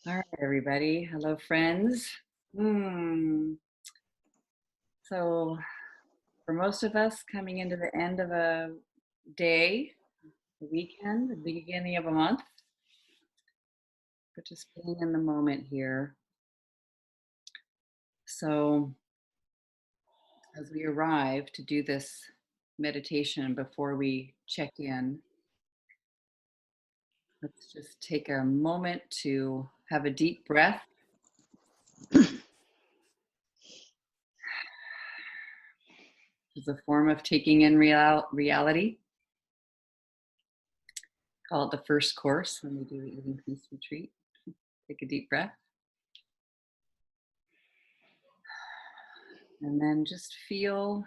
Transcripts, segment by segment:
All right, everybody. Hello, friends. Hmm. So, for most of us, coming into the end of a day, a weekend, the beginning of a month, but just being in the moment here. So, as we arrive to do this meditation before we check in, let's just take a moment to have a deep breath. It's a form of taking in reality. Call it the first course when we do Eating Peace Retreat. Take a deep breath. And then just feel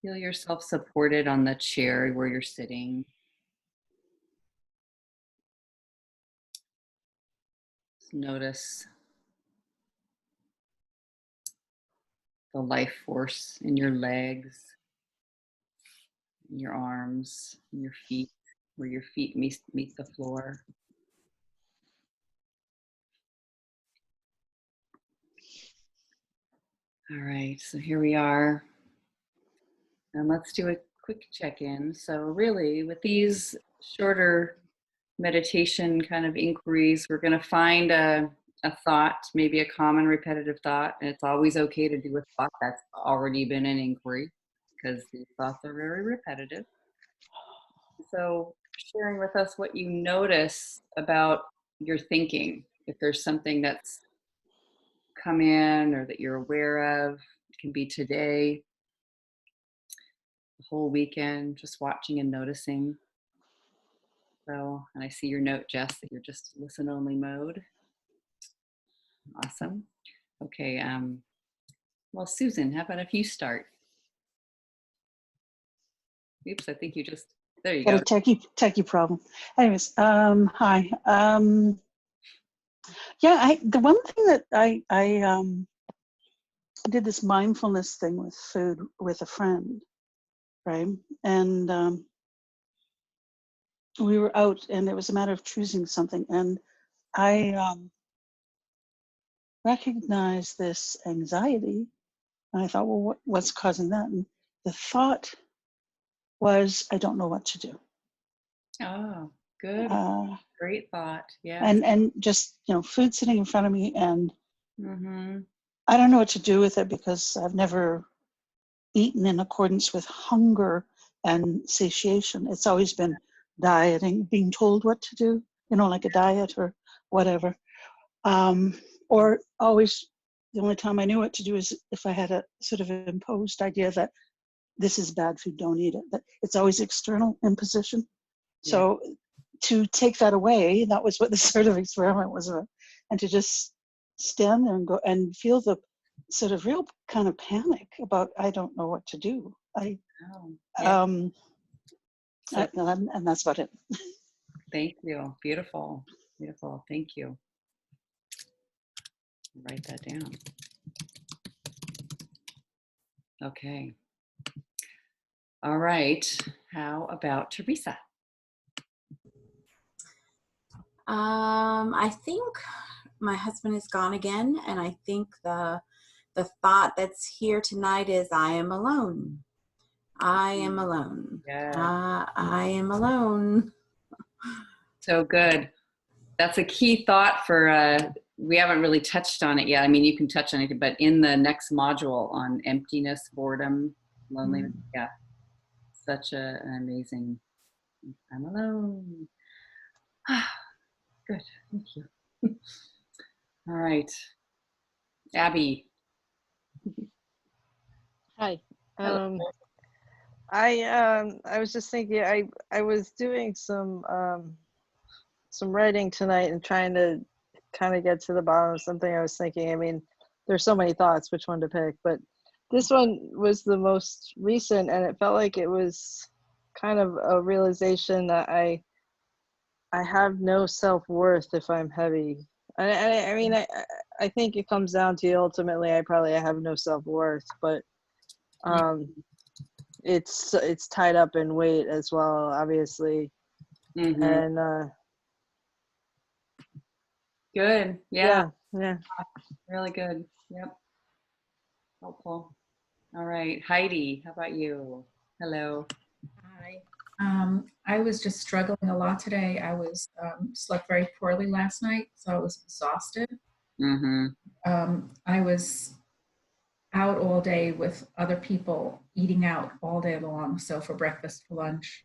yourself supported on the chair where you're sitting. Just notice the life force in your legs, in your arms, in your feet, where your feet meet the floor. All right, so here we are. And let's do a quick check-in. So really, with these shorter meditation kind of inquiries, we're going to find a thought, maybe a common repetitive thought. And it's always okay to do a thought that's already been an inquiry because these thoughts are very repetitive. So, sharing with us what you notice about your thinking, if there's something that's come in or that you're aware of, it can be today, the whole weekend, just watching and noticing. So, and I see your note, Jess, that you're just listen only mode. Awesome. Okay. Well, Susan, how about if you start? Oops, I think you just, there you Got go. a techie problem. Anyways, hi. Yeah, the one thing that I did this mindfulness thing with food with a friend, right? And we were out, and it was a matter of choosing something, and I recognized this anxiety, and I thought, well, what's causing that? And the thought was, I don't know what to do. Oh, good. Uh, Great thought. Yes. and just food sitting in front of me, and Mm-hmm. I don't know what to do with it because I've never eaten in accordance with hunger and satiation. It's always been dieting, being told what to do, like a diet or whatever. Or always, the only time I knew what to do is if I had a sort of imposed idea that this is bad food, don't eat it. That it's always external imposition. Yeah. So to take that away, that was what the sort of experiment was about. And to just stand there and go and feel the sort of real kind of panic about, I don't know what to do. Oh, yeah. So And that's about it. thank you. Beautiful. Beautiful. Thank you. Write that down. Okay. All right. How about Teresa? I think my husband is gone again, and I think the thought that's here tonight is I am alone. I am alone. Yeah. I am alone. So good. That's a key thought for we haven't really touched on it yet. I mean, you can touch on it, but in the next module on emptiness, boredom, loneliness, yeah, such an amazing. I'm alone. Good, thank you. All right, Abby. Hi. Hello. I was just thinking I was doing some writing tonight and trying to kind of get to the bottom of something I was thinking. I mean, there's so many thoughts which one to pick, but this one was the most recent, and it felt like it was kind of a realization that I have no self-worth if I'm heavy. I mean I think it comes down to ultimately I probably have no self-worth, but it's tied up in weight as well, obviously. Mm-hmm. And Good. Yeah. Yeah. Really good. Yep. Helpful. All right. Heidi, how about you? Hello. Hi. I was just struggling a lot today. I was slept very poorly last night, so I was exhausted. Mm-hmm. I was out all day with other people, eating out all day long. So for breakfast, for lunch,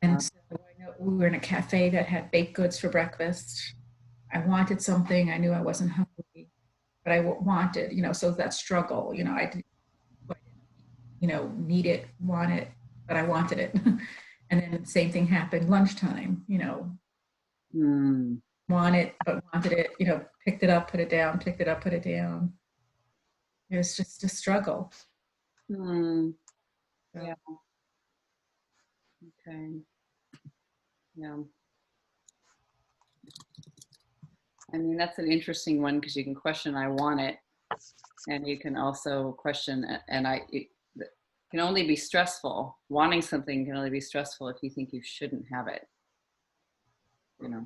and so I know we were in a cafe that had baked goods for breakfast. I wanted something. I knew I wasn't hungry, but I wanted, so that struggle, I didn't, need it, want it, but I wanted it. And then the same thing happened lunchtime, Mm. want it, but wanted it, picked it up, put it down, picked it up, put it down. It was just a struggle. Mm. So, Yeah. Okay. Yeah. I mean, that's an interesting one because you can question, I want it. And you can also question, and it can only be stressful. Wanting something can only be stressful if you think you shouldn't have it.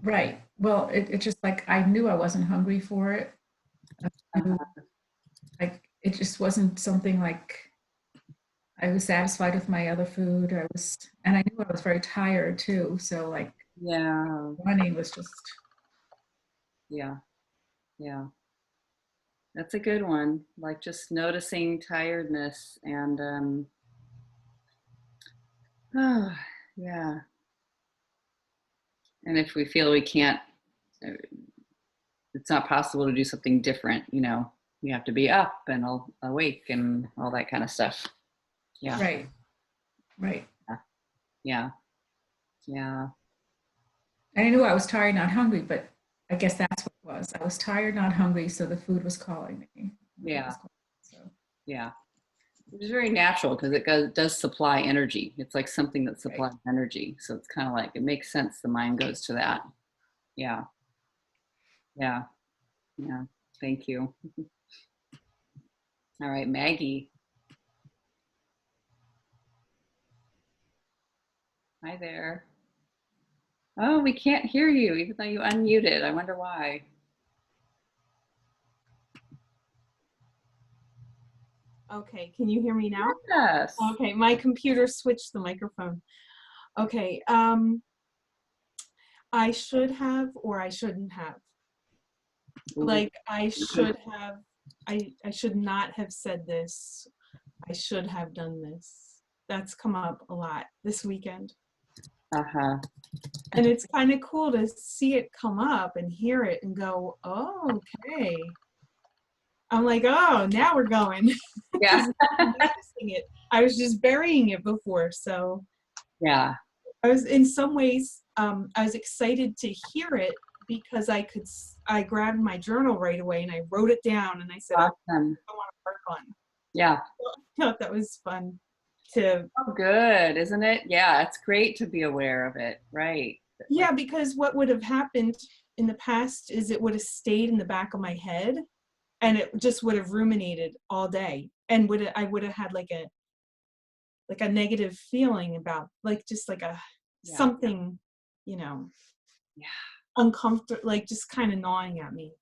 right. Well, it's just like I knew I wasn't hungry for it. I knew, like it just wasn't something like I was satisfied with my other food. And I knew I was very tired too. So like Yeah. running was just, Yeah. Yeah. That's a good one. Like just noticing tiredness and oh, yeah. And if we feel we can't, uh, it's not possible to do something different, you have to be up and awake and all that kind of stuff. Yeah. right, right. Yeah. Yeah. And I knew I was tired, not hungry, but I guess that's what it was. I was tired, not hungry, so the food was calling me. Yeah. So Yeah. Which is very natural because it does supply energy. It's like something that supplies energy. So it's kind of like, it makes sense. The mind goes to that. Yeah. Yeah. Yeah. Thank you. All right, Maggie. Hi there. Oh, we can't hear you even though you unmuted. I wonder why. Okay, can you hear me now? Yes. Okay, my computer switched the microphone. Okay, I should have or I shouldn't have. Like I should have, I should not have said this. I should have done this. That's come up a lot this weekend. Uh-huh. And it's kind of cool to see it come up and hear it and go, oh, okay. I'm like, oh, now we're going. Yeah. I'm noticing it. I was just burying it before, so Yeah. I was in some ways I was excited to hear it because I grabbed my journal right away and I wrote it down and I said, Awesome. I want to work on. Yeah. I thought that was fun to. Oh, good, isn't it? Yeah, it's great to be aware of it. Right. Yeah, because what would have happened in the past is it would have stayed in the back of my head and it just would have ruminated all day and I would have had like a negative feeling about like just like a something, Yeah. uncomfortable, like just kind of gnawing at me,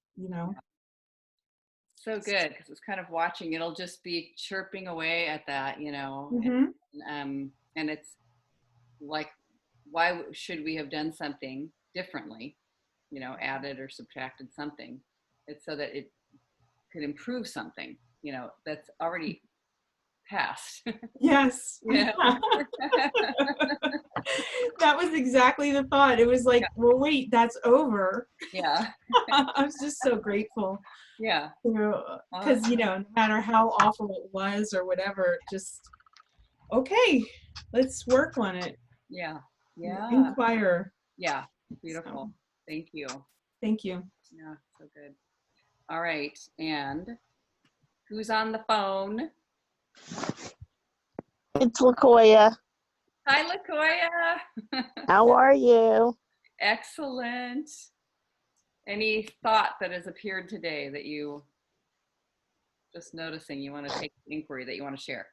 So good because it's kind of watching. It'll just be chirping away at that, Mm-hmm. and it's like, why should we have done something differently? Added or subtracted something. It's so that it could improve something. That's already passed. Yes. Yeah. That was exactly the thought. It was like, well, wait, that's over. Yeah. I was just so grateful. Yeah. Because, no matter how awful it was or whatever, just, okay, let's work on it. Yeah. Yeah. Inquire. Yeah. Beautiful. So, Thank you. thank you. Yeah. So good. All right. And who's on the phone? It's LaKoya. Hi, LaKoya. How are you? Excellent. Any thought that has appeared today that you just noticing you want to take inquiry that you want to share?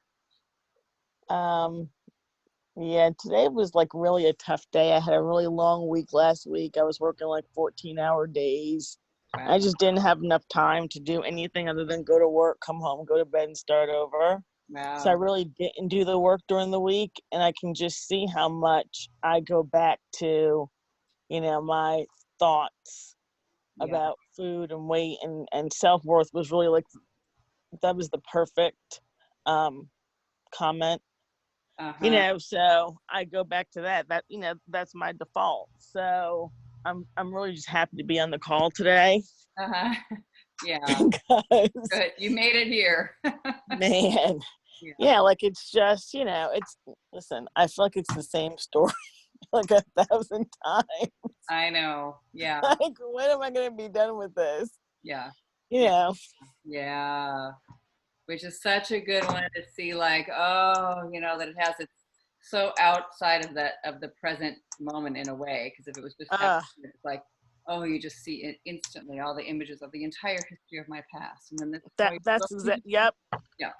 Yeah, today was like really a tough day. I had a really long week last week. I was working like 14-hour days. I Wow. just didn't have enough time to do anything other than go to work, come home, go to bed, and start over. So I Wow. really didn't do the work during the week, and I can just see how much I go back to, my thoughts Yeah. about food and weight and self-worth was really like, that was the perfect comment. Uh-huh. So I go back to that's my default. So I'm really just happy to be on the call today. Uh-huh. Yeah. Because Good. You made it here. man, Yeah. yeah, like it's just, listen, I feel like it's the same story like 1,000 times. I know. Yeah. Like, when am I gonna be done with this? Yeah. You Yeah. know? Yeah. Which is such a good one to see, like, oh, that it has it's so outside of the present moment in a way. Because if it was just happening, Uh it's like, oh, you just see it instantly, all the images of the entire history of my past. And then this is how you that's yep, yeah.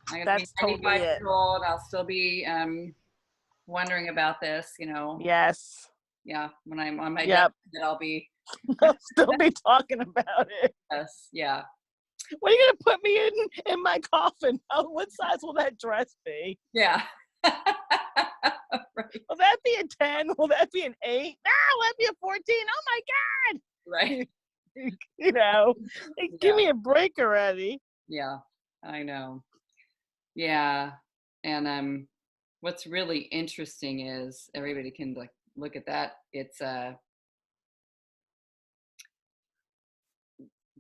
I'm gonna be that's 95 totally it. years old. I'll still be wondering about this. Yes. Yeah, when I'm on my Yep. deathbed, I'll be I'll still be talking about it. yes, yeah, What are you gonna put me in my coffin? Oh, what size will that dress be? yeah. Right, Will that be a 10? Will that be an 8? No, will that be a 14? Oh right. my God. Like, give Yeah, me a break already. yeah. I know. Yeah, and what's really interesting is everybody can like look at that. It's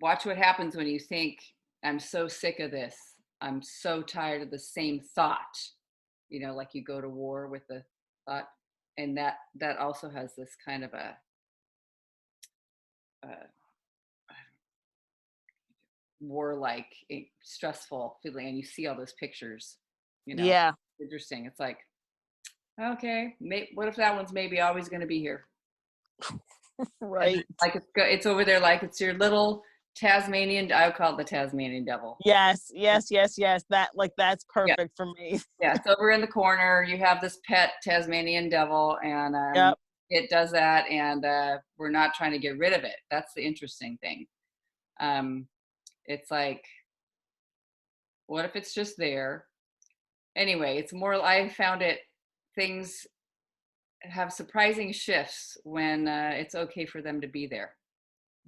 watch what happens when you think, I'm so sick of this. I'm so tired of the same thought. Like you go to war with the thought, and that also has this kind of a warlike, stressful feeling, and you see all those pictures. Yeah, Interesting. It's like, okay, what if that one's maybe always going to be here? And right. like it's over there, like it's your little Tasmanian. I would call it the Tasmanian devil. Yes. That's Yeah, perfect for me. yeah. It's over in the corner. You have this pet Tasmanian devil, and Yep. it does that, and we're not trying to get rid of it. That's the interesting thing. It's like, what if it's just there? Anyway, it's more. I found it. Things have surprising shifts when it's okay for them to be there.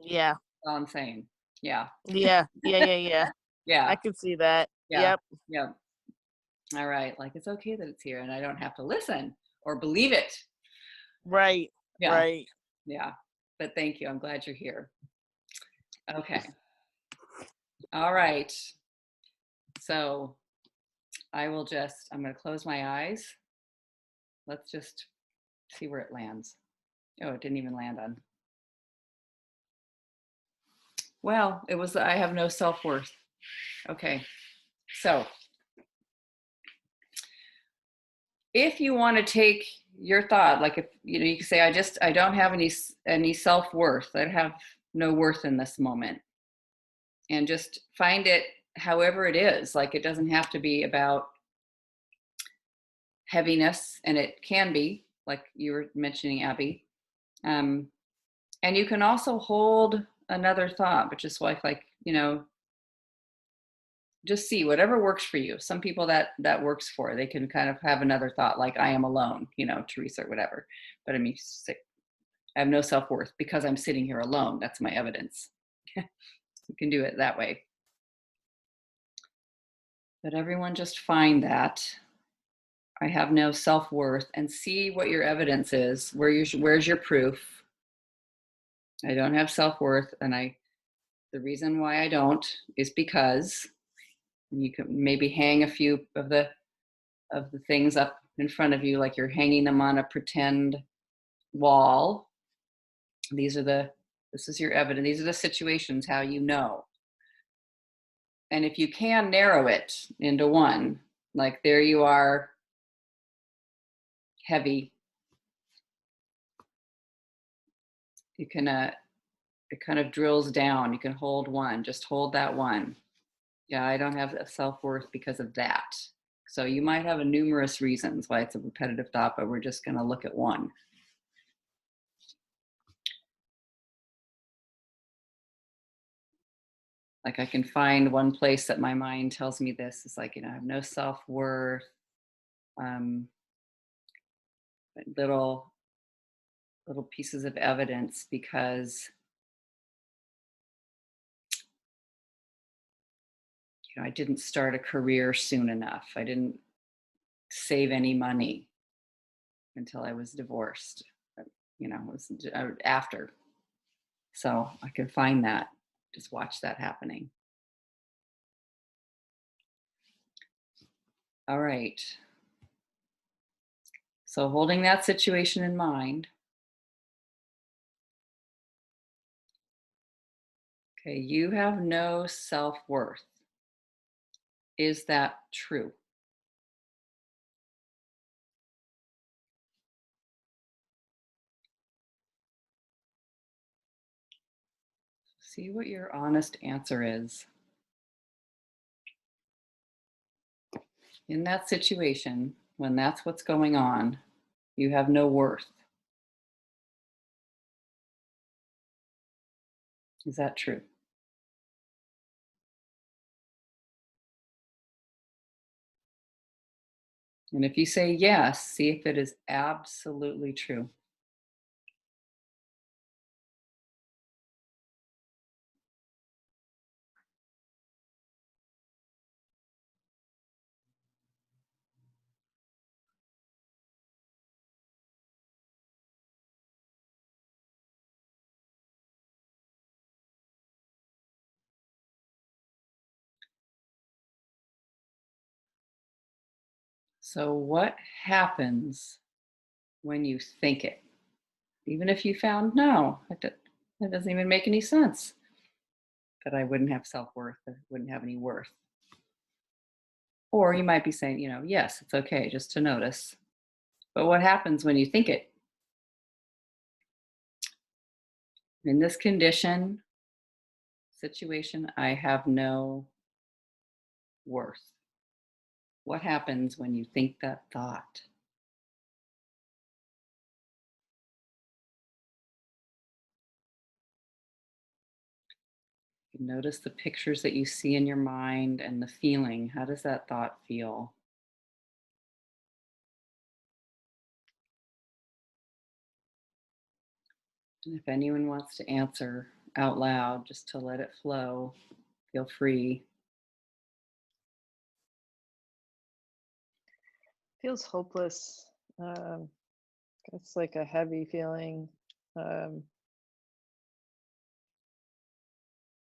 Yeah. That's all I'm saying. Yeah, Yeah. I yeah, could see that. yeah, Yep. yeah. All right, like it's okay that it's here, and I don't have to listen or believe it. Right. Yeah, Right. yeah. But thank you. I'm glad you're here. Okay. All right. So I'm going to close my eyes. Let's just see where it lands. Oh, it didn't even land on. Well, I have no self-worth. Okay. So if you want to take your thought, like if, you can say, I don't have any self-worth. I have no worth in this moment. And just find it however it is. Like it doesn't have to be about heaviness, and it can be, like you were mentioning, Abby. And you can also hold another thought, but just like just see whatever works for you. Some people that works for, they can kind of have another thought, like I am alone, Teresa, or whatever. But I mean, I have no self-worth because I'm sitting here alone. That's my evidence. You can do it that way. But everyone just find that I have no self-worth and see what your evidence is. Where's your proof? I don't have self-worth, and the reason why I don't is because you can maybe hang a few of the things up in front of you, like you're hanging them on a pretend wall. This is your evidence. These are the situations how you know. And if you can narrow it into one, like there you are, heavy, you can it kind of drills down. You can hold one, just hold that one. Yeah, I don't have self-worth because of that. So you might have a numerous reasons why it's a repetitive thought, but we're just going to look at one. Like I can find one place that my mind tells me this. It's like, I have no self-worth. Um, little pieces of evidence because I didn't start a career soon enough. I didn't save any money until I was divorced. It was after. So I could find that. Just watch that happening. All right. So holding that situation in mind. Okay, you have no self-worth. Is that true? See what your honest answer is. In that situation, when that's what's going on, you have no worth. Is that true? And if you say yes, see if it is absolutely true. So what happens when you think it? Even if you found, no, that doesn't even make any sense. That I wouldn't have self-worth, that I wouldn't have any worth. Or you might be saying, yes, it's okay just to notice. But what happens when you think it? In this situation, I have no worth. What happens when you think that thought? You notice the pictures that you see in your mind and the feeling. How does that thought feel? And if anyone wants to answer out loud, just to let it flow, feel free. Feels hopeless. It's like a heavy feeling.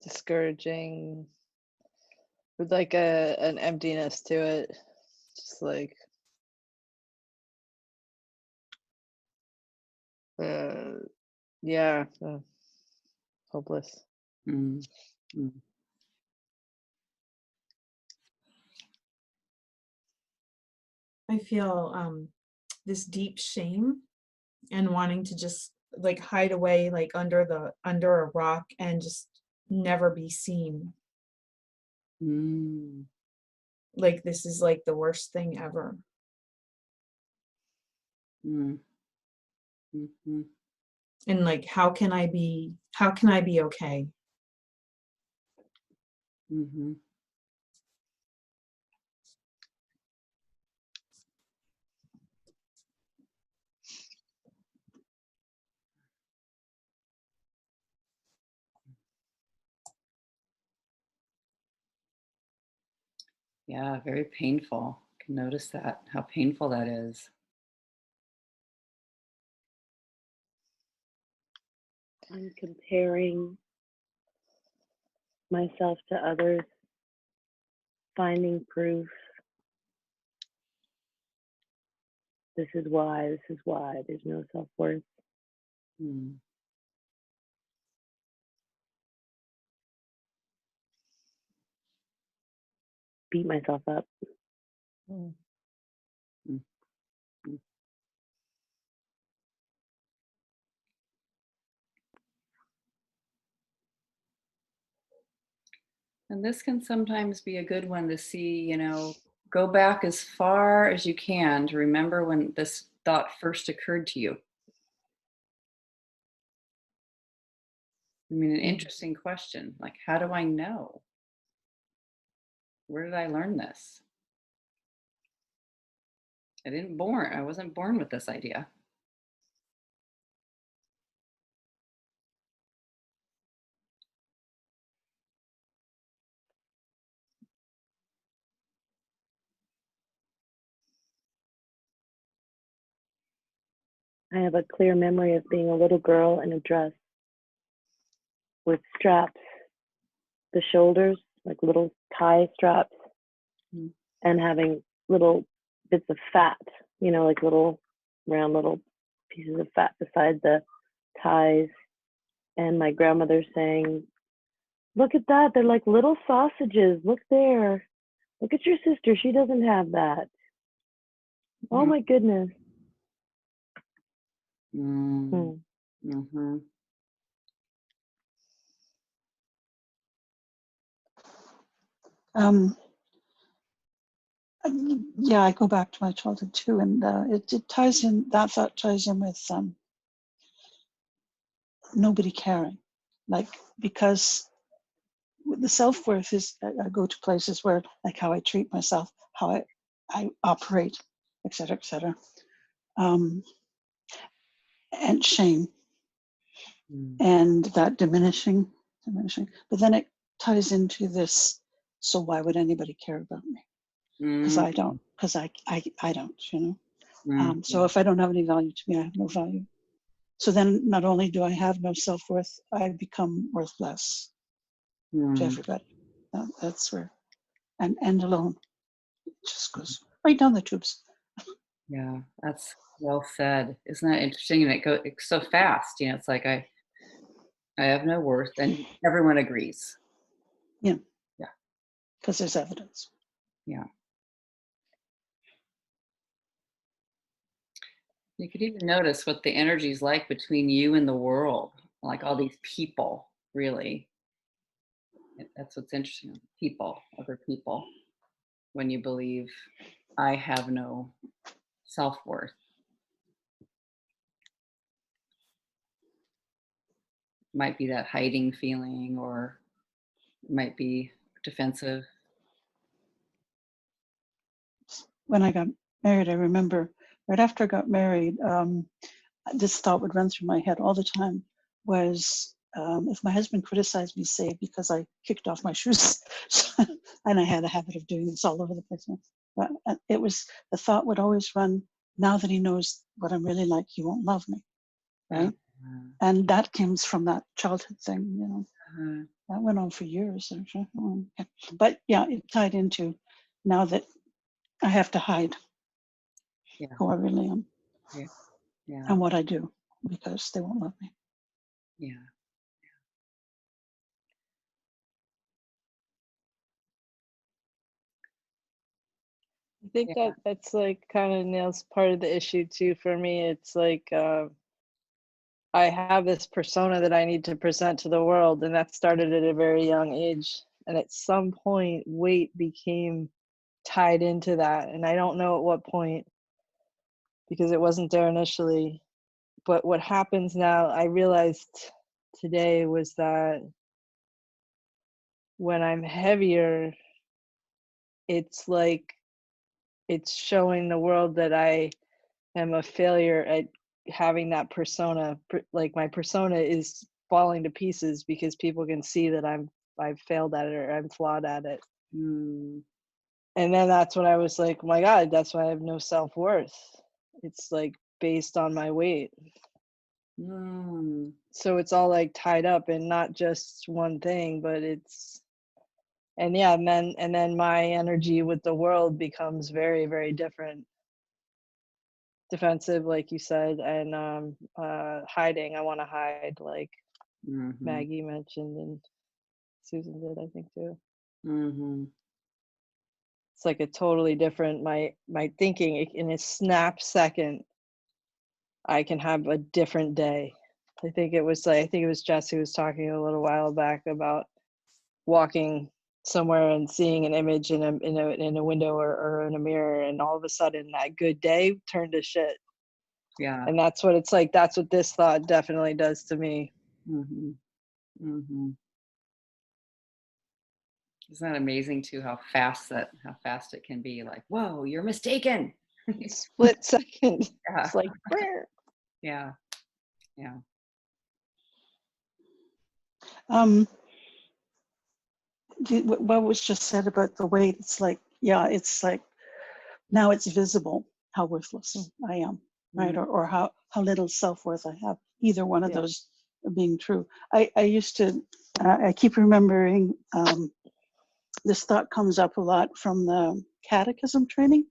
Discouraging, with like an emptiness to it. Just like yeah, hopeless. Mm. Mm. I feel this deep shame and wanting to just like hide away like under a rock and just never be seen. Mm. Like this is like the worst thing ever. Mm. Mhm. And like how can I be okay? Mhm. Yeah, very painful. I can notice that, how painful that is. I'm comparing myself to others, finding proof. This is why, there's no self-worth. Mm. Beat myself up. Mm. Mm. Mm. And this can sometimes be a good one to see, go back as far as you can to remember when this thought first occurred to you. I mean, an interesting question. Like, how do I know? Where did I learn this? I wasn't born with this idea. I have a clear memory of being a little girl in a dress with straps, the shoulders, like little tie straps, Mm. and having little bits of fat, like little round little pieces of fat beside the ties. And my grandmother saying, "Look at that, they're like little sausages. Look there. Look at your sister. She doesn't have that. Oh my goodness." Mm. Hmm. Mm-hmm. Um, yeah, I go back to my childhood too, and it ties in. That thought ties in with nobody caring, like, because the self-worth is, I go to places where, like, how I treat myself, how I operate, etc., etc., and shame, Mm. and that diminishing, but then it ties into this. So why would anybody care about me? Because I don't. Because I don't. So if I don't have any value to me, I have no value. So then, not only do I have no self-worth, I become worthless to everybody. That's where, and alone. It just goes right down the tubes. Yeah, that's well said. Isn't that interesting? And it's so fast. It's like I have no worth, and everyone agrees. Yeah. Yeah. Because there's evidence. Yeah. You could even notice what the energy is like between you and the world, like all these people, really. That's what's interesting. People, other people, when you believe I have no self-worth. Might be that hiding feeling, or it might be defensive. When I got married, I remember right after I got married, this thought would run through my head all the time was, if my husband criticized me, say, because I kicked off my shoes, and I had a habit of doing this all over the place. But the thought would always run, now that he knows what I'm really like, he won't love me, right? And that comes from that childhood thing, that went on for years. But yeah, it tied into now that I have to hide who I really am and what I do because they won't love me. Yeah. I think that's like kind of nails part of the issue too for me. It's like I have this persona that I need to present to the world, and that started at a very young age. And at some point, weight became tied into that, and I don't know at what point because it wasn't there initially. But what happens now, I realized today, was that when I'm heavier, it's like it's showing the world that I am a failure at having that persona. Like my persona is falling to pieces because people can see that I've failed at it or I'm flawed at it. Mm. And then that's when I was like, oh my God, that's why I have no self-worth. It's like based on my weight. Mm. So it's all like tied up in not just one thing, but it's, and yeah, and then my energy with the world becomes very, very different. Defensive, like you said, and hiding. I want to hide, like Maggie mentioned and Susan did, I think, too. It's like a totally different, my thinking in a snap second, I can have a different day. I think it was Jess who was talking a little while back about walking somewhere and seeing an image in a window or in a mirror, and all of a sudden that good day turned to shit. Yeah. And that's what it's like. That's what this thought definitely does to me. Mm-hmm. Mm-hmm. Isn't that amazing too, how fast it can be? Like, whoa, you're mistaken. Split second. Yeah. It's like, "Brr." Yeah. Yeah. What was just said about the weight, it's like, yeah, it's like now it's visible how worthless I am, right? Or how little self-worth I have. Either one of Yeah. those being true. I used to, I keep remembering, this thought comes up a lot from the catechism training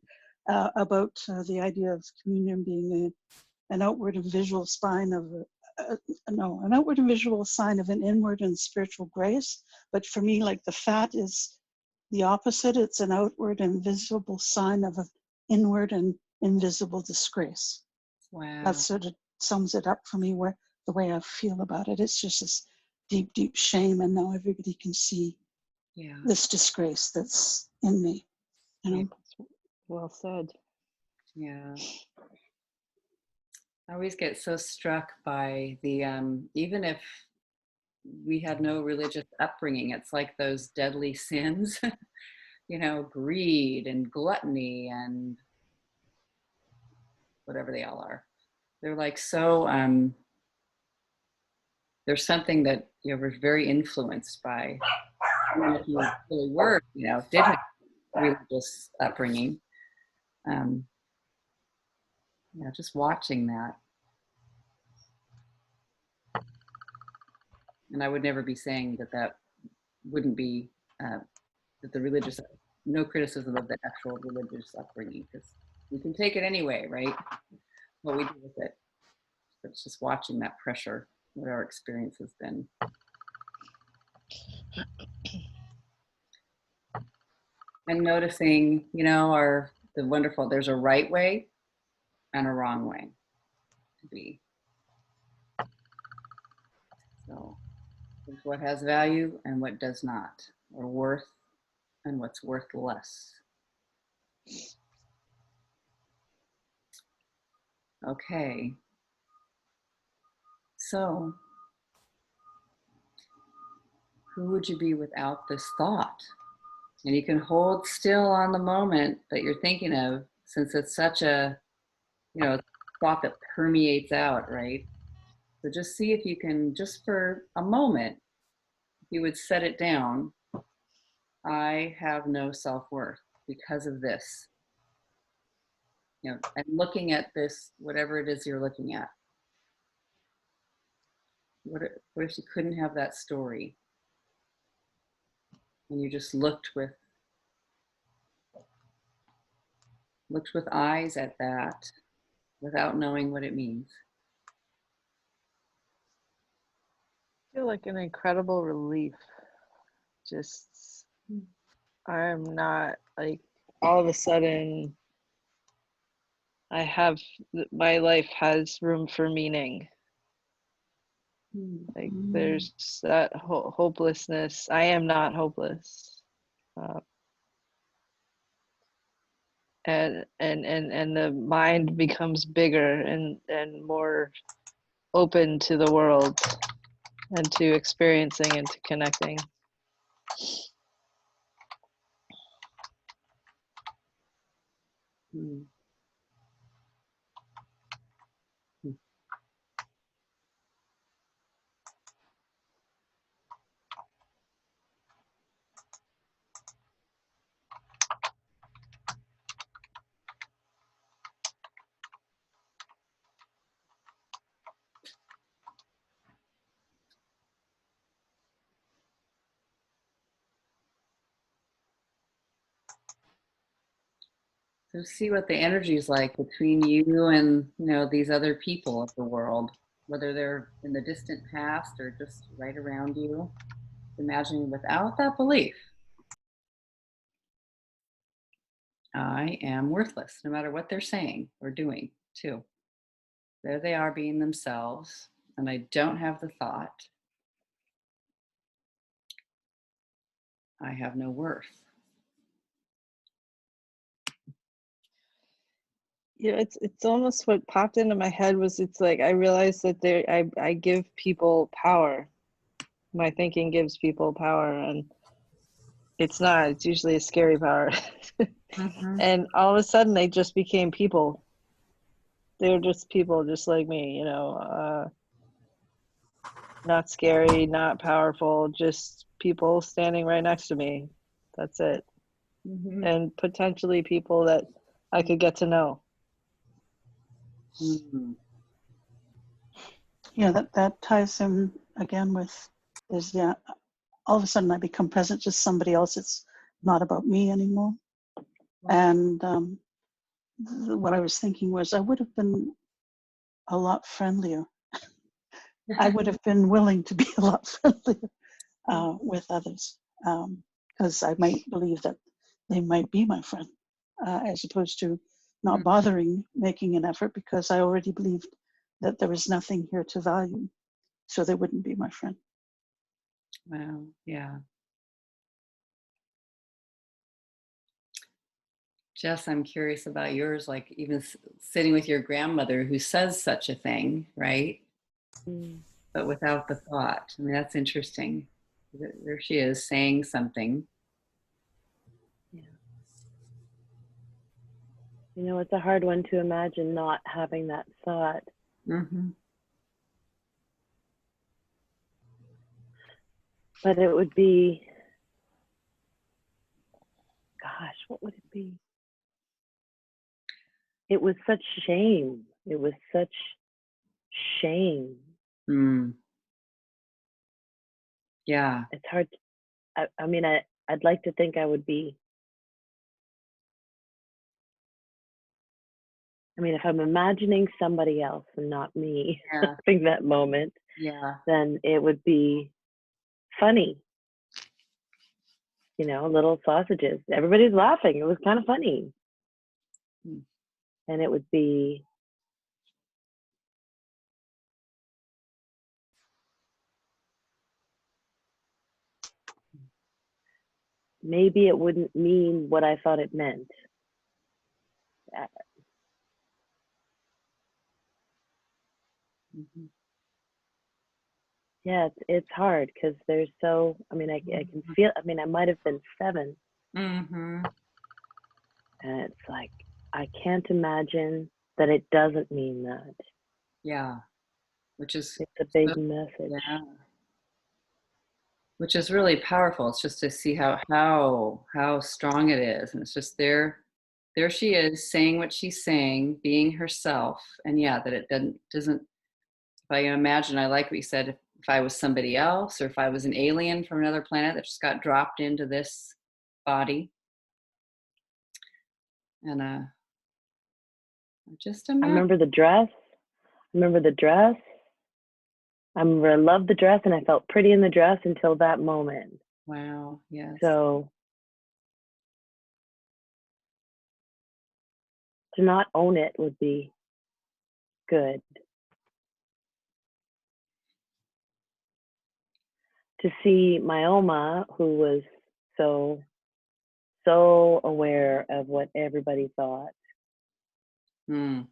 about the idea of communion being an outward and visual sign of an outward and visual sign of an inward and spiritual grace. But for me, like the fat is the opposite. It's an outward and visible sign of an inward and invisible disgrace. Wow. That sort of sums it up for me, where the way I feel about it. It's just this deep, deep shame, and now everybody can see this disgrace that's in me. You know? Well said. Yeah. I always get so struck by the even if we had no religious upbringing, it's like those deadly sins, you know, greed and gluttony and whatever they all are. They're like so there's something that you know we're very influenced by. Even if you really were, you know, did have religious upbringing. Yeah, just watching that. And I would never be saying that wouldn't be that the religious, no criticism of the actual religious upbringing, because we can take it anyway, right? What we do with it. But it's just watching that pressure, what our experience has been. And noticing, you know, there's a right way and a wrong way to be. So there's what has value and what does not, or worth and what's worth less. Okay. So, who would you be without this thought? And you can hold still on the moment that you're thinking of, since it's such a, you know, thought that permeates out, right? So just see if you can, just for a moment, if you would set it down. I have no self-worth because of this. You know, and looking at this, whatever it is you're looking at. What if you couldn't have that story? And you just looked with eyes at that without knowing what it means. I feel like an incredible relief. Just, I'm not like, all of a sudden, my life has room for meaning. Like there's that hopelessness. I am not hopeless. And the mind becomes bigger and more open to the world and to experiencing and to connecting. So see what the energy is like between you and, you know, these other people of the world, whether they're in the distant past or just right around you. Imagining without that belief, I am worthless, no matter what they're saying or doing, too. There they are being themselves, and I don't have the thought. I have no worth. Yeah, it's almost what popped into my head was it's like I realized that I give people power. My thinking gives people power, and it's not. It's usually a scary power. Mhm. And all of a sudden they just became people. They're just people just like me, you know, not scary, not powerful, just people standing right next to me. That's it. Mhm. And potentially people that I could get to know. Mhm. Yeah, that ties in again with is yeah, all of a sudden I become present to somebody else. It's not about me anymore. And what I was thinking was I would have been a lot friendlier. I would have been willing to be a lot friendlier with others because I might believe that they might be my friend as opposed to not bothering making an effort because I already believed that there was nothing here to value. So they wouldn't be my friend. Wow. Yeah. Jess, I'm curious about yours, like even sitting with your grandmother who says such a thing, right? Mm. But without the thought. I mean, that's interesting. There she is saying something. Yeah. You know, it's a hard one to imagine not having that thought. Mm-hmm. But it would be, gosh, what would it be? It was such shame. It was such shame. Mm. Yeah. It's hard. I mean, I'd like to think I would be. I mean, if I'm imagining somebody else and not me Yeah. having that moment, Yeah. then it would be funny. You know, little sausages. Everybody's laughing. It was kind of funny. Mm. And it would be, maybe it wouldn't mean what I thought it meant. Uh, Mm-hmm. Yeah, it's hard because there's so, I mean, I can feel, I mean, I might have been 7, Mm-hmm. and it's like, I can't imagine that it doesn't mean that. Yeah. Which is, It's a big message. yeah. Which is really powerful. It's just to see how strong it is. And it's just there she is saying what she's saying, being herself. And yeah, that it doesn't if I imagine, I like what you said, if I was somebody else or if I was an alien from another planet that just got dropped into this body. And just I imagine. remember the dress. I remember the dress. I remember I loved the dress and I felt pretty in the dress until that moment. Wow, yes. So to not own it would be good. To see my Oma, who was so aware of what everybody thought, Mm.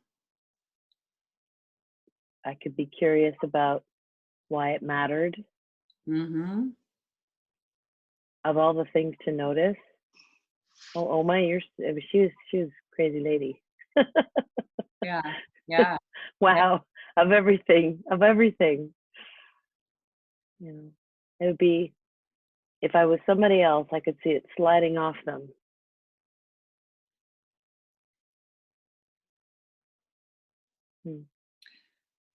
I could be curious about why it mattered. Mm-hmm. Of all the things to notice, oh Oma, I mean, she was a crazy lady. Yeah, yeah. Wow, of everything, you know, it would be, if I was somebody else, I could see it sliding off them. Hmm.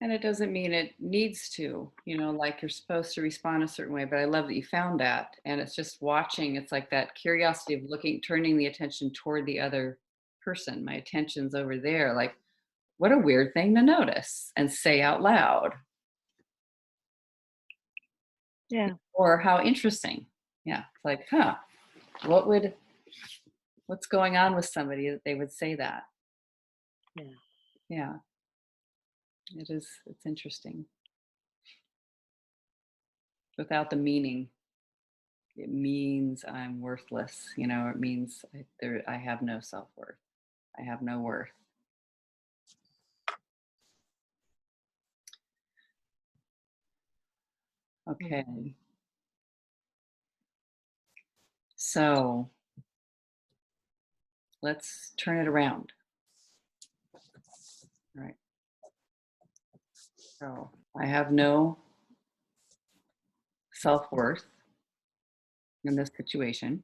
And it doesn't mean it needs to, like you're supposed to respond a certain way, but I love that you found that. And it's just watching, it's like that curiosity of looking, turning the attention toward the other person. My attention's over there. Like, what a weird thing to notice and say out loud. Yeah, Or how interesting. Yeah. It's like, what's going on with somebody that they would say that? yeah. Yeah. It's interesting. Without the meaning. it means I'm worthless. You know, it means I have no self-worth. I have no worth. Okay. So let's turn it around. All right. So I have no self-worth in this situation.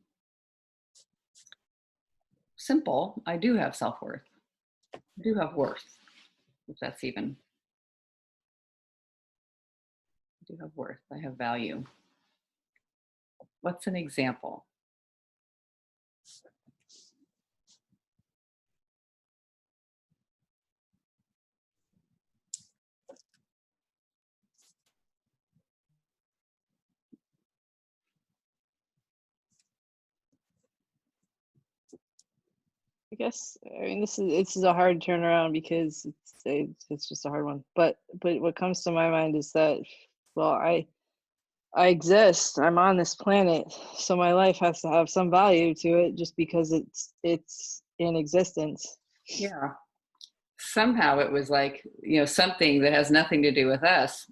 Simple, I do have self-worth. I do have worth, if that's even. I do have worth. I have value. What's an example? I guess I mean this is a hard turnaround because it's just a hard one. But what comes to my mind is that, well, I exist. I'm on this planet, so my life has to have some value to it just because it's in existence. Yeah. Somehow it was like, something that has nothing to do with us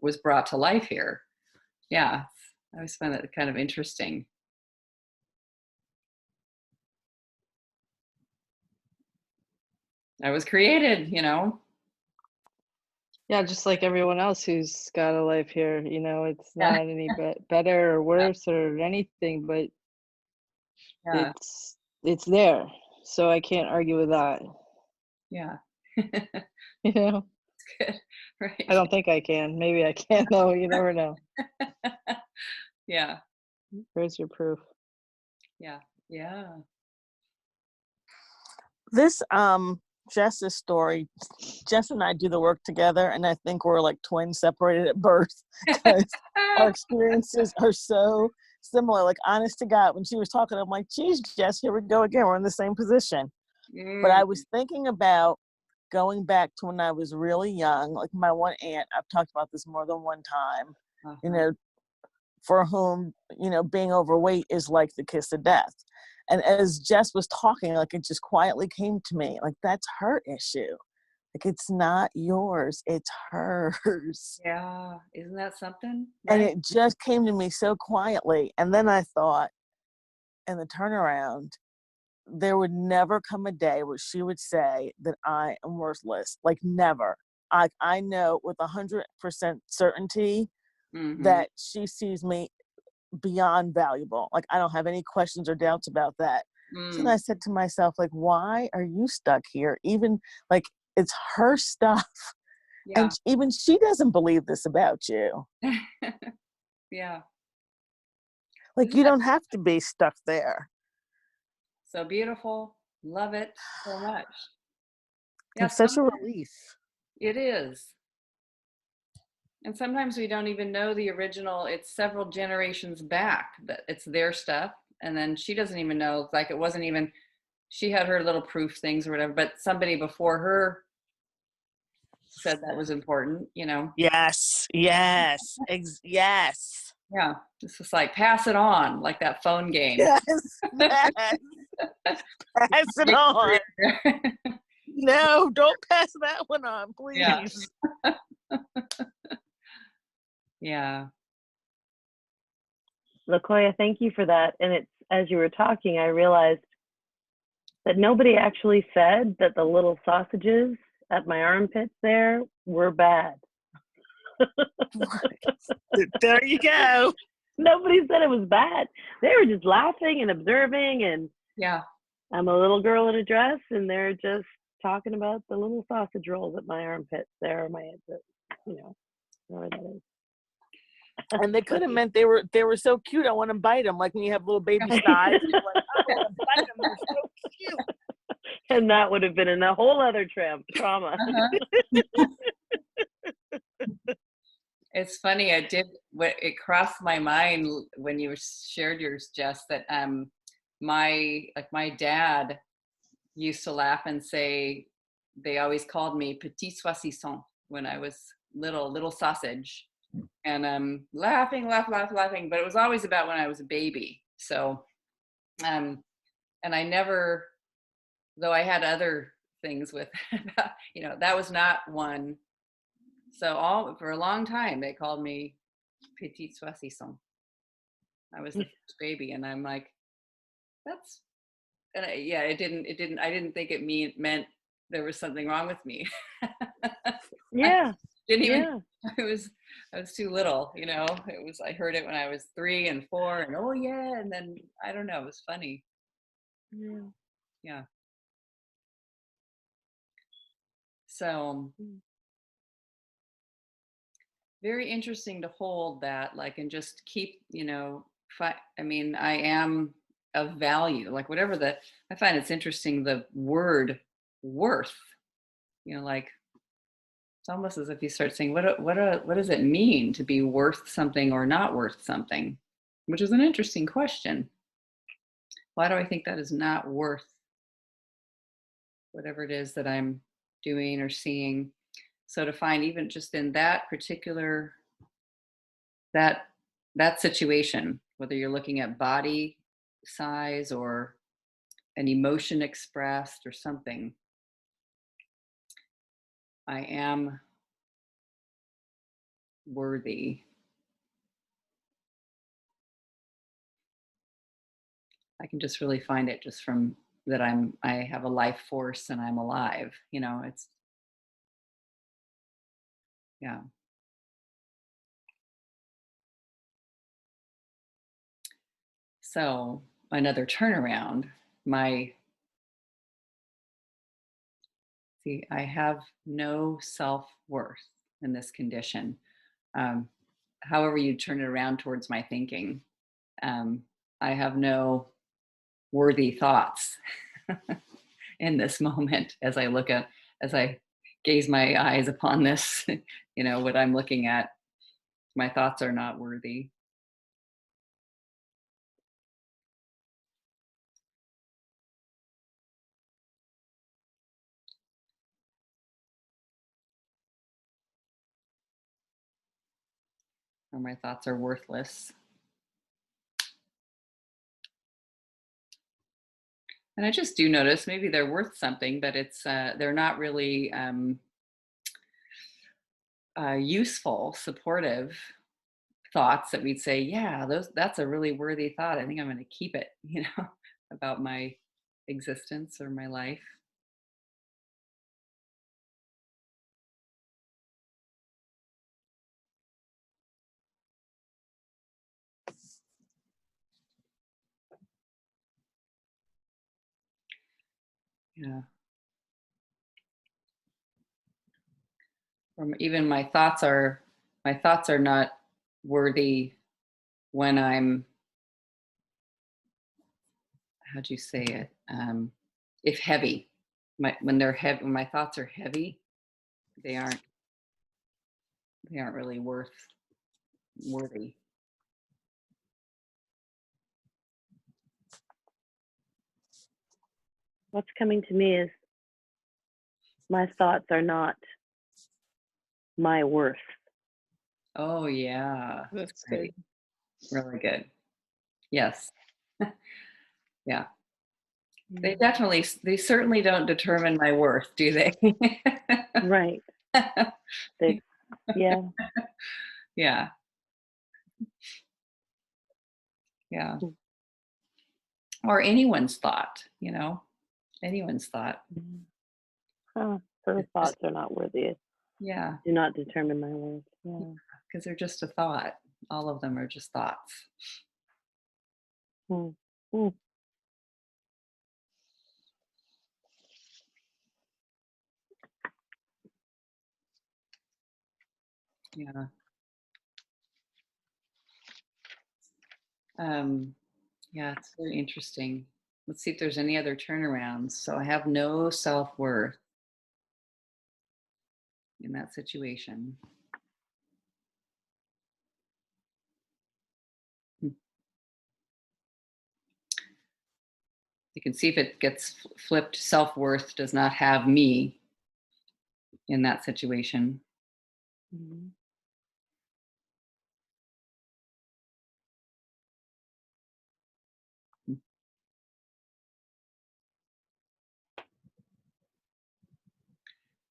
was brought to life here. Yeah. I always find that kind of interesting. I was created, Yeah, just like everyone else who's got a life here, it's Yeah. not any better or worse or anything, but Yeah. it's there. So I can't argue with that. Yeah. You know, Good. Right. I don't think I can. Maybe I can though. You never know. Yeah. Where's your proof? Yeah. Yeah. This Jess's story, Jess and I do the work together, and I think we're like twins separated at birth because our experiences are so similar. Like, honest to God, when she was talking, I'm like, geez, Jess, here we go again. We're in the same position. But I was thinking about going back to when I was really young, like my one aunt, I've talked about this more than one time, for whom, being overweight is like the kiss of death. And as Jess was talking, like it just quietly came to me, like that's her issue. Like it's not yours, it's hers. Yeah. Isn't that something? And Right? it just came to me so quietly. And then I thought, in the turnaround, there would never come a day where she would say that I am worthless. Like never. I know with 100% certainty that she sees me beyond valuable. Like I don't have any questions or doubts about that. So then I said to myself, like, why are you stuck here? Even like it's her stuff. Yeah. And even she doesn't believe this about you. Yeah. Like Isn't you that don't have to be stuck there. so beautiful? Love it so much. Yeah, It's such a relief. it is. And sometimes we don't even know the original. It's several generations back that it's their stuff. And then she doesn't even know, like it wasn't even, she had her little proof things or whatever, but somebody before her said that was important, Yes. Yes. Yes. Yeah. It's just like pass it on, like that phone game. Yes. Yes. Pass it on. No, don't pass that one on, please. Yeah. Yeah. LaKoya, thank you for that. And it's as you were talking, I realized that nobody actually said that the little sausages at my armpits there were bad. There you go. Nobody said it was bad. They were just laughing and observing, and Yeah. I'm a little girl in a dress, and they're just talking about the little sausage rolls at my armpits there, wherever that is. And they could have meant they were so cute. I want to bite them, like when you have little baby thighs. You're like, I want to bite them. They're so cute. And that would have been in a whole other trauma. It's funny. It crossed my mind when you shared yours, Jess, that my dad used to laugh and say, they always called me petit saucisson when I was little sausage. and laughing, but it was always about when I was a baby. So, and I never, though I had other things with, that was not one. So for a long time, they called me Petite Saucisson. I was the first baby, and I'm like, I didn't think it meant there was something wrong with me. Yeah. Didn't even, Yeah. I was too little, I heard it when I was 3 and 4 and oh yeah. And then, I don't know, it was funny. Yeah. Yeah. So very interesting to hold that, like, and just keep, I am of value, like whatever I find it's interesting, the word worth, like, it's almost as if you start saying, what does it mean to be worth something or not worth something? Which is an interesting question. Why do I think that is not worth whatever it is that I'm doing or seeing? So to find, even just in that particular, that situation, whether you're looking at body size or an emotion expressed or something, I am worthy. I can just really find it just from that I have a life force and I'm alive, it's, yeah. So another turnaround, I have no self-worth in this condition. However you turn it around towards my thinking, I have no worthy thoughts in this moment as I gaze my eyes upon this, what I'm looking at, my thoughts are not worthy. Or my thoughts are worthless. And I just do notice maybe they're worth something, but it's they're not really useful, supportive thoughts that we'd say, yeah, that's a really worthy thought. I think I'm going to keep it, about my existence or my life. Yeah. Or even my thoughts are not worthy when I'm, how'd you say it? If heavy, when they're heavy, when my thoughts are heavy, they aren't really worthy. What's coming to me is my thoughts are not my worth. Oh yeah, That's great. good. Really good. Yes. Yeah. They Mm. they certainly don't determine my worth, do they? Right. They, yeah. Yeah. Yeah. Mm. Or anyone's thought, anyone's thought. Huh. Her It's just, thoughts are not worthy. yeah, Do not determine my worth. Yeah. because they're just a thought. All of them are just thoughts. Mm. Mm. Yeah. Yeah, it's very interesting. Let's see if there's any other turnarounds. So I have no self-worth in that situation. Hmm. You can see if it gets flipped. Self-worth does not have me in that situation. Mm.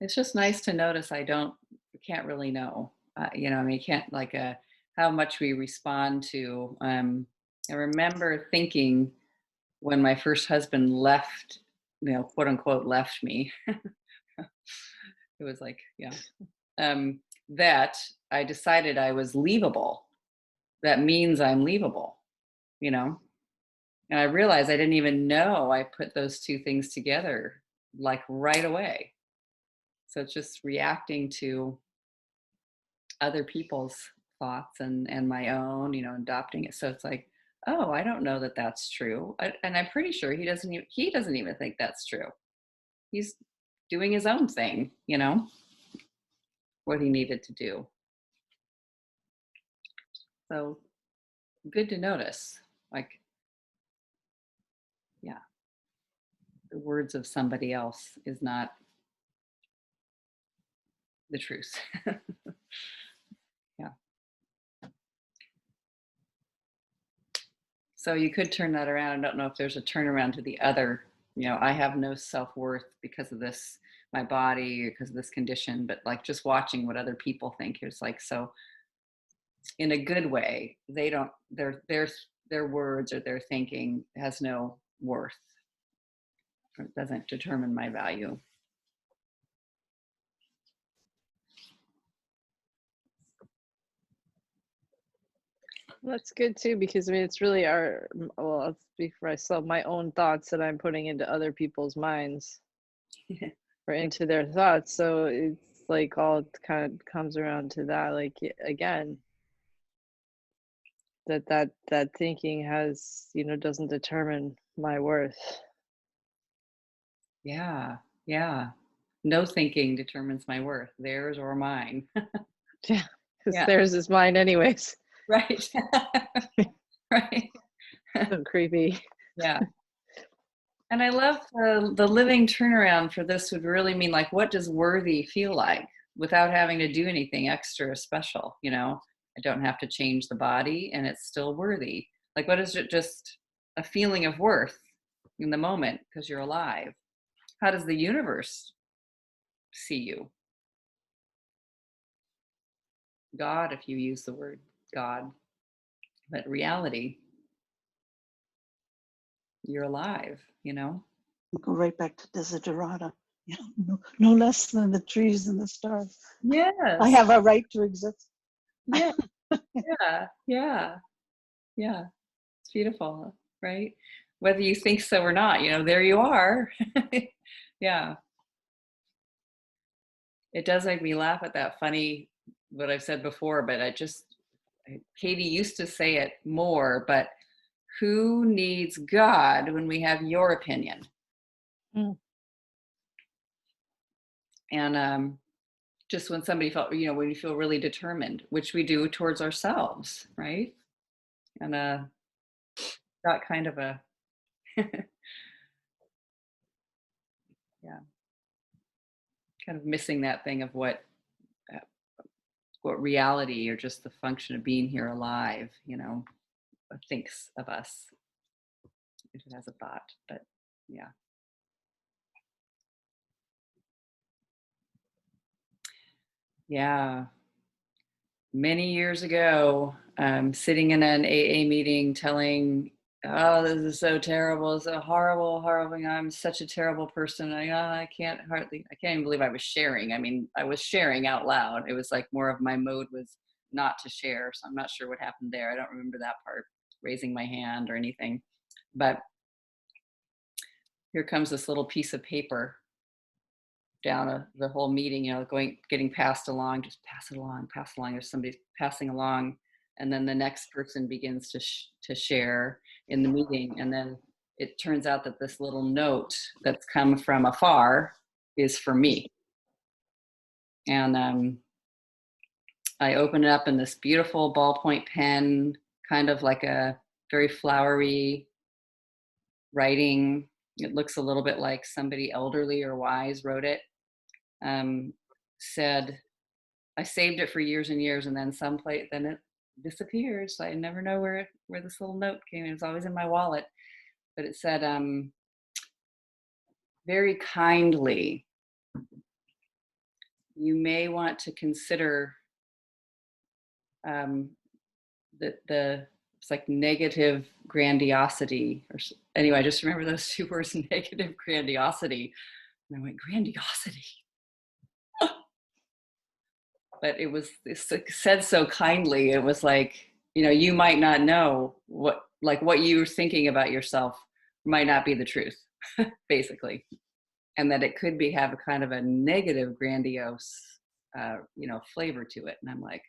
It's just nice to notice can't really know. You know, I mean, you can't like how much we respond to. I remember thinking when my first husband left, you know, quote unquote, left me. It was like, yeah, um, that I decided I was leavable. That means I'm leavable, you know? And I realized I didn't even know I put those two things together like right away. So it's just reacting to other people's thoughts and my own, you know, adopting it. So it's like, oh, I don't know that that's true, and I'm pretty sure he doesn't even think that's true. He's doing his own thing, you know, what he needed to do. So good to notice, like, yeah, the words of somebody else is not the truth. Yeah. So you could turn that around. I don't know if there's a turnaround to the other, you know, I have no self-worth because of this, my body, because of this condition, but like just watching what other people think is like, so in a good way, they don't, their words or their thinking has no worth. It doesn't determine my value. That's good too, because I mean, it's really well, I'll speak for myself, my own thoughts that I'm putting into other people's minds or into their thoughts. So it's like all kind of comes around to that, like, again, that thinking has, you know, doesn't determine my worth. Yeah, yeah. No thinking determines my worth, theirs or mine. Yeah, because Yeah, theirs is mine anyways. right. Right. So creepy. Yeah. And I love the living turnaround for this would really mean like, what does worthy feel like without having to do anything extra special? You know, I don't have to change the body and it's still worthy. Like, what is it? Just a feeling of worth in the moment because you're alive. How does the universe see you? God, if you use the word God, but reality, you're alive, you know? Go right back to Desiderata. You know, no less than the trees and the stars. I Yes. have a right to exist. Yeah. Yeah. Yeah. Yeah. It's beautiful, right? Whether you think so or not, you know, there you are. Yeah. It does make me laugh at that funny, what I've said before, but Katie used to say it more, but who needs God when we have your opinion? Mm. And just when somebody felt, you know, when you feel really determined, which we do towards ourselves, right? And that kind of a, yeah, kind of missing that thing of uh, what reality or just the function of being here alive, you know, thinks of us if it has a thought. But yeah. Yeah. Many years ago, sitting in an AA meeting telling, oh, this is so terrible. It's a horrible, horrible thing. I'm such a terrible person. I can't even believe I was sharing. I mean, I was sharing out loud. It was like more of my mode was not to share. So I'm not sure what happened there. I don't remember that part, raising my hand or anything. But here comes this little piece of paper down the whole meeting, you know, getting passed along, just pass it along, pass it along. There's somebody passing along, and then the next person begins to share in the meeting, and then it turns out that this little note that's come from afar is for me. And I open it up, in this beautiful ballpoint pen, kind of like a very flowery writing. It looks a little bit like somebody elderly or wise wrote it. Said, I saved it for years and years, and then then it disappears. So I never know where this little note came. It was always in my wallet, but it said, very kindly, you may want to consider the it's like negative grandiosity anyway, I just remember those two words, negative grandiosity, and I went, grandiosity. But it's said so kindly. It was like, you might not know what you're thinking about yourself might not be the truth, basically. And that it could have a kind of a negative, grandiose, flavor to it. And I'm like,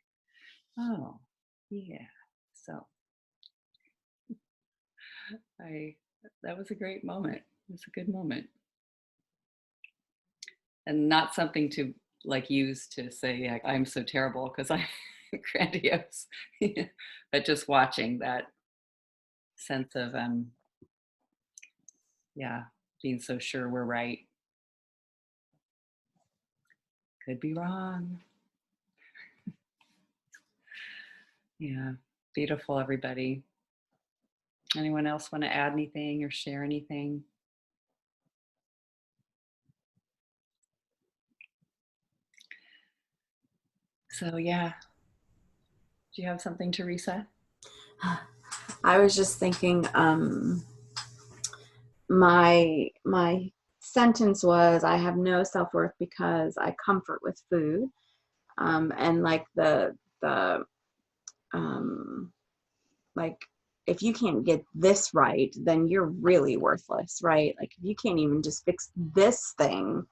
oh, yeah. So that was a great moment. It was a good moment. And not something to use to say, I'm so terrible because I'm grandiose, but just watching that sense of, being so sure we're right. Could be wrong. Yeah, beautiful, everybody. Anyone else want to add anything or share anything? So yeah, do you have something, Teresa? I was just thinking, my sentence was, I have no self-worth because I comfort with food. And like like, if you can't get this right, then you're really worthless, right? Like, if you can't even just fix this thing.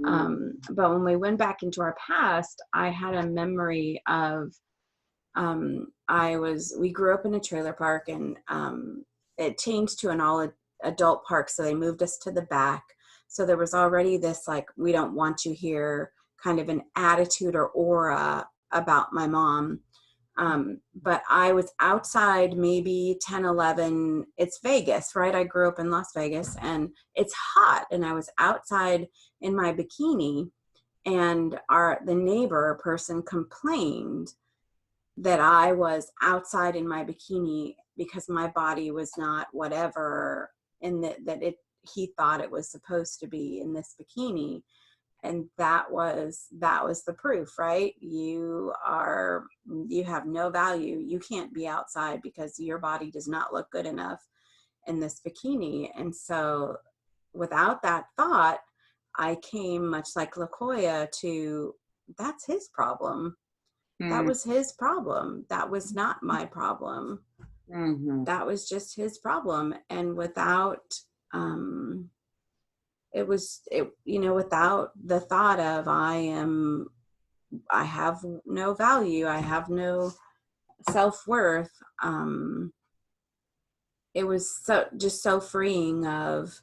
But when we went back into our past, I had a memory of, we grew up in a trailer park, and it changed to an all adult park. So they moved us to the back. So there was already this, like, we don't want you here kind of an attitude or aura about my mom. But I was outside, maybe 10, 11, it's Vegas, right? I grew up in Las Vegas, and it's hot, and I was outside in my bikini, and the neighbor person complained that I was outside in my bikini because my body was not whatever, and he thought it was supposed to be in this bikini. And that was the proof, right? You have no value. You can't be outside because your body does not look good enough in this bikini. And so without that thought, I came, much like LaKoya, to, that's his problem. That was his problem. That was not my problem. Mm-hmm. That was just his problem. And without, without the thought of, I have no value, I have no self-worth, it was just so freeing of,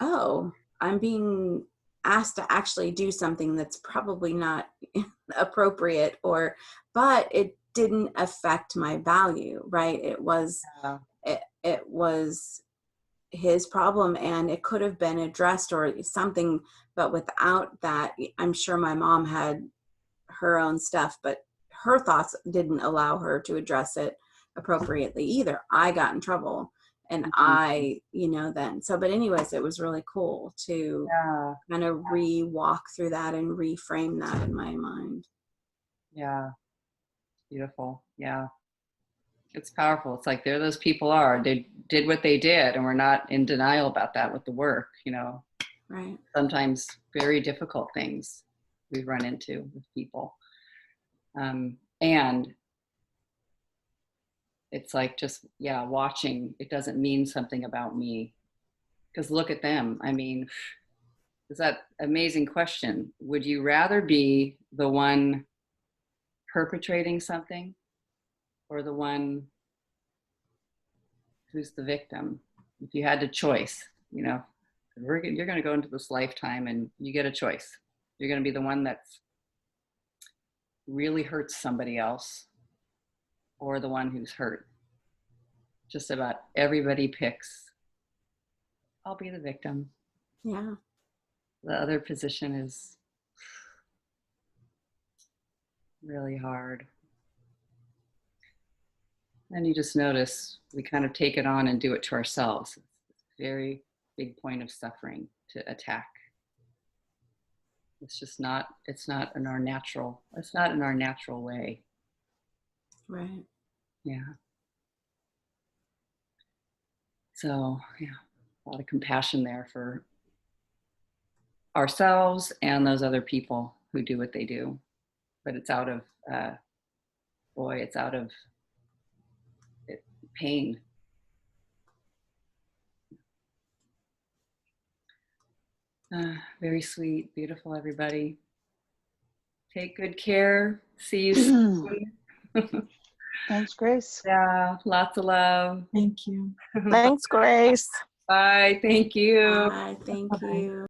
oh, I'm being asked to actually do something that's probably not appropriate, but it didn't affect my value, right? It was, it was his problem, and it could have been addressed or something, but without that, I'm sure my mom had her own stuff, but her thoughts didn't allow her to address it appropriately either. I got in trouble, and but anyways, it was really cool to kind of walk through that and reframe that in my mind. Yeah, beautiful. Yeah, it's powerful. It's like, there those people are, they did what they did, and we're not in denial about that with the work, Right. Sometimes very difficult things we run into with people. And it's like, just, watching, it doesn't mean something about me, because look at them. I mean, is that amazing question. Would you rather be the one perpetrating something, or the one who's the victim? If you had a choice, you're going to go into this lifetime, and you get a choice. You're going to be the one that's really hurts somebody else, or the one who's hurt. Just about everybody picks, I'll be the victim. Yeah. The other position is really hard. And you just notice we kind of take it on and do it to ourselves. It's a very big point of suffering to attack. It's just not, it's not in our natural way. Right. Yeah. So, yeah, a lot of compassion there for ourselves and those other people who do what they do. But it's out of, it's out of pain. Very sweet, beautiful, everybody. Take good care. See you soon. Thanks, Grace. Yeah, lots of love. Thank you. Thanks, Grace. Bye. Thank you. Bye. Thank Bye-bye. you.